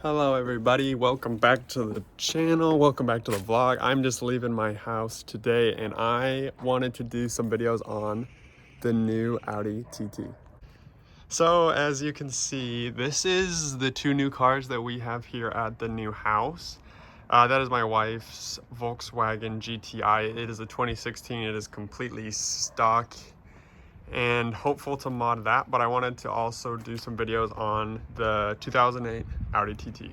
Hello everybody, welcome back to the channel, welcome back to the vlog. I'm just leaving my house today and I wanted to do some videos on the new Audi TT. So as you can see, this is the two new cars that we have here at the new house. That is my wife's Volkswagen GTI. It is a 2016, it is completely stock and hopeful to mod that, but I wanted to also do some videos on the 2008 Audi TT.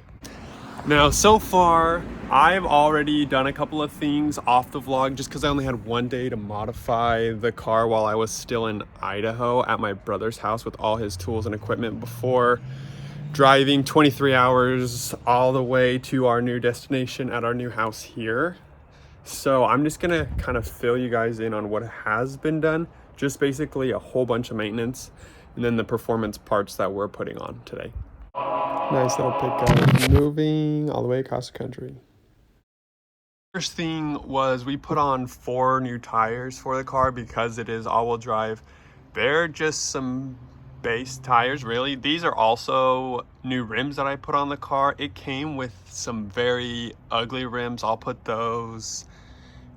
Now, so far, I've already done a couple of things off the vlog just because I only had one day to modify the car while I was still in Idaho at my brother's house with all his tools and equipment before driving 23 hours all the way to our new destination at our new house here. So I'm just gonna kind of fill you guys in on what has been done, just basically a whole bunch of maintenance and then the performance parts that we're putting on today. Nice little pickup, moving all the way across the country. First thing was we put on 4 new tires for the car because it is all-wheel drive. They're just some base tires, really. These are also new rims that I put on the car. It came with some very ugly rims. I'll put those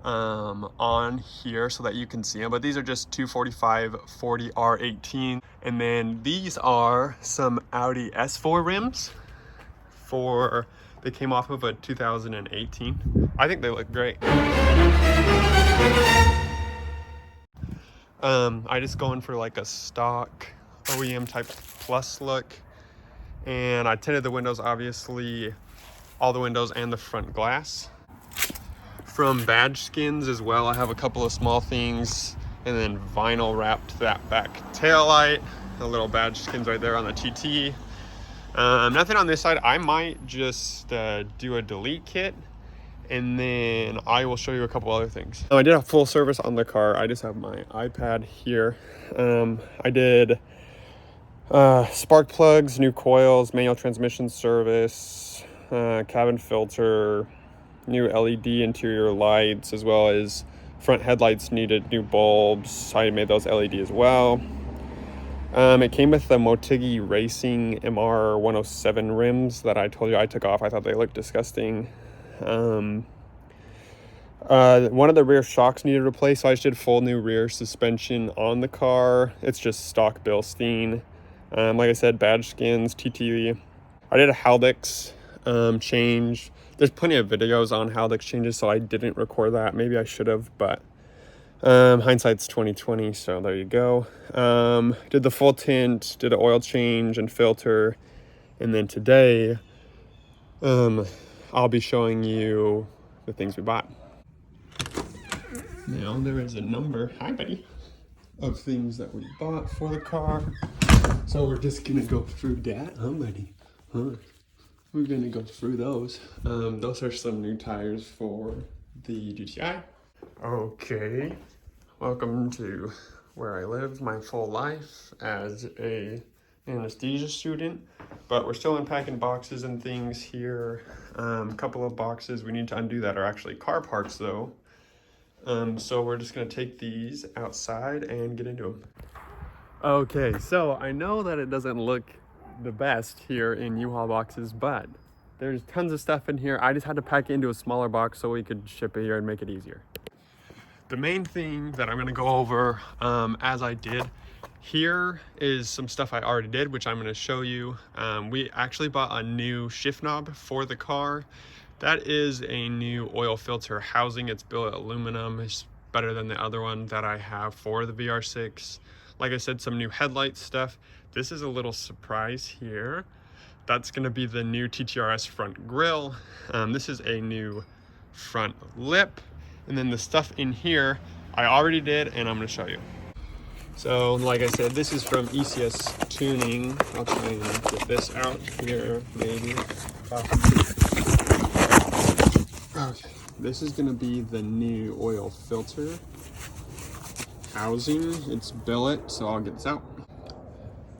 on here so that you can see them, but these are just 245 40 R18, and then these are some Audi S4 rims they came off of a 2018. I think they look great. I just going for like a stock OEM type plus look, and I tinted the windows, obviously all the windows and the front glass. From badge skins as well, I have a couple of small things, and then vinyl wrapped that back tail light. The little badge skins right there on the TT. Nothing on this side. I might just do a delete kit, and then I will show you a couple other things. I did a full service on the car. I just have my iPad here. I did spark plugs, new coils, manual transmission service, cabin filter, new LED interior lights, as well as front headlights needed new bulbs. I made those LED as well. It came with the Motegi Racing MR 107 rims that I told you I took off. I thought they looked disgusting. One of the rear shocks needed replaced, so I just did full new rear suspension on the car. It's just stock Bilstein. Like I said, badge skins, TT. I did a Haldex change. There's plenty of videos on Haldex changes, so I didn't record that. Maybe I should have, but hindsight's 2020, so there you go. Did the full tint, did an oil change and filter, and then today I'll be showing you the things we bought. Now there is a number, hi buddy, of things that we bought for the car. So we're just gonna go through that, huh buddy? Huh? We're gonna go through those. Those are some new tires for the GTI. Okay, welcome to where I live my full life as a anesthesia student, but we're still unpacking boxes and things here. A couple of boxes we need to undo that are actually car parts though. So we're just gonna take these outside and get into them. Okay, so I know that it doesn't look the best here in U-Haul boxes, but there's tons of stuff in here. I just had to pack it into a smaller box so we could ship it here and make it easier. The main thing that I'm gonna go over as I did here is some stuff I already did, which I'm gonna show you. We actually bought a new shift knob for the car. That is a new oil filter housing. It's billet aluminum. It's better than the other one that I have for the VR6. Like I said, some new headlight stuff. This is a little surprise here. That's gonna be the new TTRS front grille. This is a new front lip. And then the stuff in here, I already did, and I'm gonna show you. So, like I said, this is from ECS Tuning. I'll try and get this out here, maybe. Okay, this is gonna be the new oil filter housing. It's billet, so I'll get this out.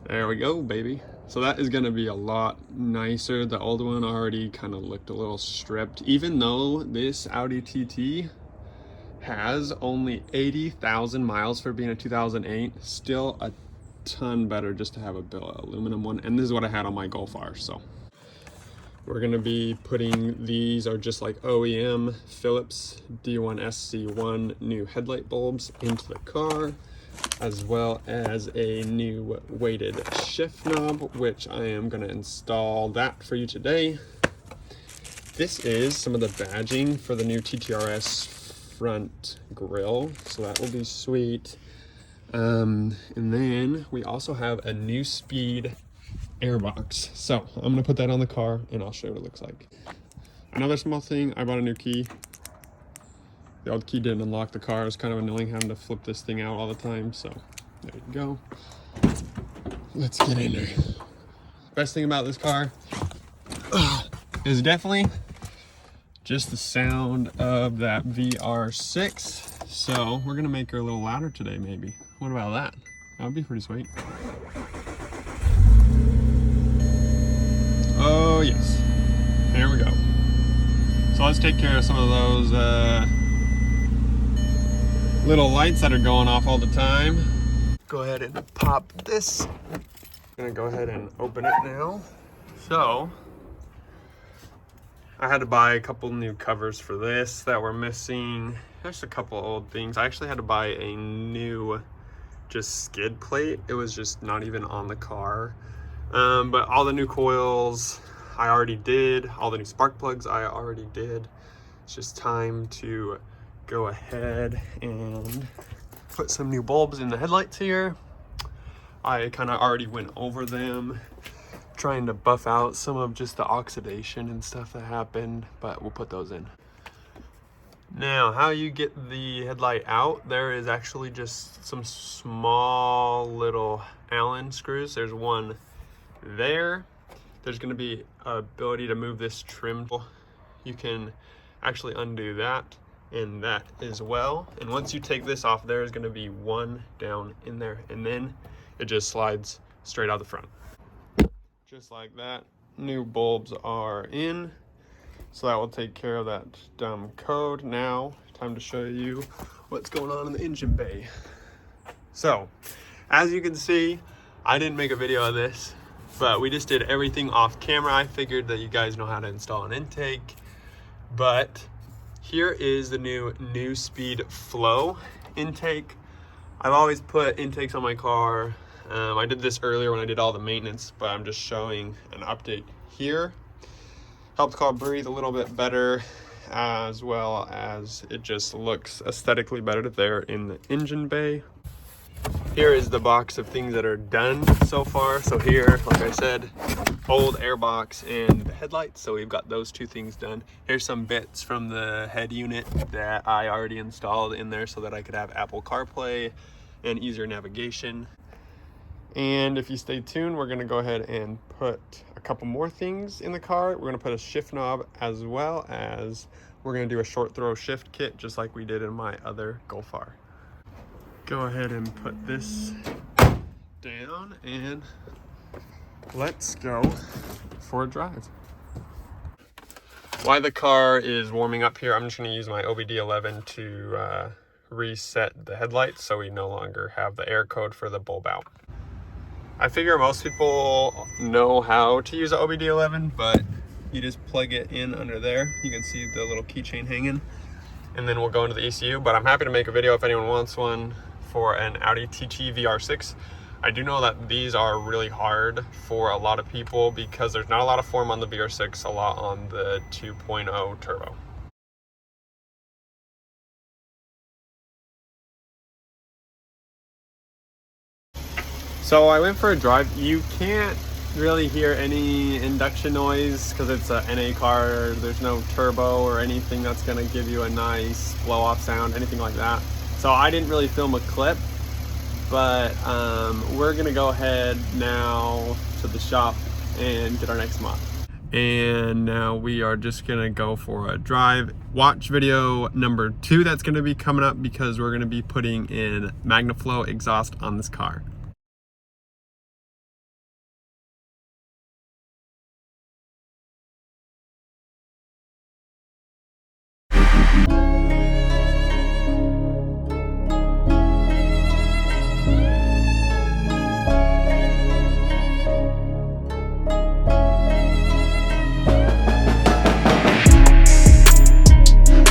There we go, baby. So that is gonna be a lot nicer. The old one already kind of looked a little stripped. Even though this Audi TT has only 80,000 miles for being a 2008, still a ton better just to have a billet aluminum one. And this is what I had on my Golf R, so. We're gonna be putting, these are just like OEM Philips D1SC1 new headlight bulbs into the car, as well as a new weighted shift knob, which I am gonna install that for you today. This is some of the badging for the new TTRS front grille, so that will be sweet. And then we also have a new speed airbox. So I'm gonna put that on the car and I'll show you what it looks like. Another small thing, I bought a new key. The old key didn't unlock the car. It's kind of annoying having to flip this thing out all the time. So there you go. Let's get in there. Best thing about this car is definitely just the sound of that VR6. So we're gonna make her a little louder today, maybe. What about that? That would be pretty sweet. Oh yes, here we go. So let's take care of some of those little lights that are going off all the time. Go ahead and pop this. I'm gonna go ahead and open it now. So, I had to buy a couple new covers for this that were missing. There's a couple old things. I actually had to buy a new just skid plate. It was just not even on the car. But all the new coils I already did, all the new spark plugs I already did. It's just time to go ahead and put some new bulbs in the headlights here. I kind of already went over them, trying to buff out some of just the oxidation and stuff that happened, but we'll put those in. Now, how you get the headlight out, there is actually just some small little Allen screws. There's one there. There's going to be ability to move this trim. You can actually undo that and that as well. And once you take this off, there is going to be one down in there, and then it just slides straight out the front. Just like that. New bulbs are in, so that will take care of that dumb code. Now, time to show you what's going on in the engine bay. So, as you can see, I didn't make a video of this, but we just did everything off camera. I figured that you guys know how to install an intake, but here is the new speed flow intake. I've always put intakes on my car. I did this earlier when I did all the maintenance, but I'm just showing an update here. Helps car breathe a little bit better, as well as it just looks aesthetically better there in the engine bay. Here is the box of things that are done so far. So here, like I said, old airbox and the headlights. So we've got those two things done. Here's some bits from the head unit that I already installed in there so that I could have Apple CarPlay and easier navigation. And if you stay tuned, we're gonna go ahead and put a couple more things in the car. We're gonna put a shift knob, as well as we're gonna do a short throw shift kit, just like we did in my other Golf R. Go ahead and put this down and let's go for a drive. While the car is warming up here, I'm just gonna use my OBD11 to reset the headlights so we no longer have the air code for the bulb out. I figure most people know how to use the OBD11, but you just plug it in under there. You can see the little keychain hanging, and then we'll go into the ECU. But I'm happy to make a video if anyone wants one for an Audi TT VR6. I do know that these are really hard for a lot of people because there's not a lot of form on the VR6, a lot on the 2.0 turbo. So I went for a drive. You can't really hear any induction noise because it's a NA car. There's no turbo or anything that's gonna give you a nice blow off sound, anything like that. So I didn't really film a clip, but we're gonna go ahead now to the shop and get our next mod. And now we are just gonna go for a drive. Watch video number 2 that's gonna be coming up because we're gonna be putting in MagnaFlow exhaust on this car.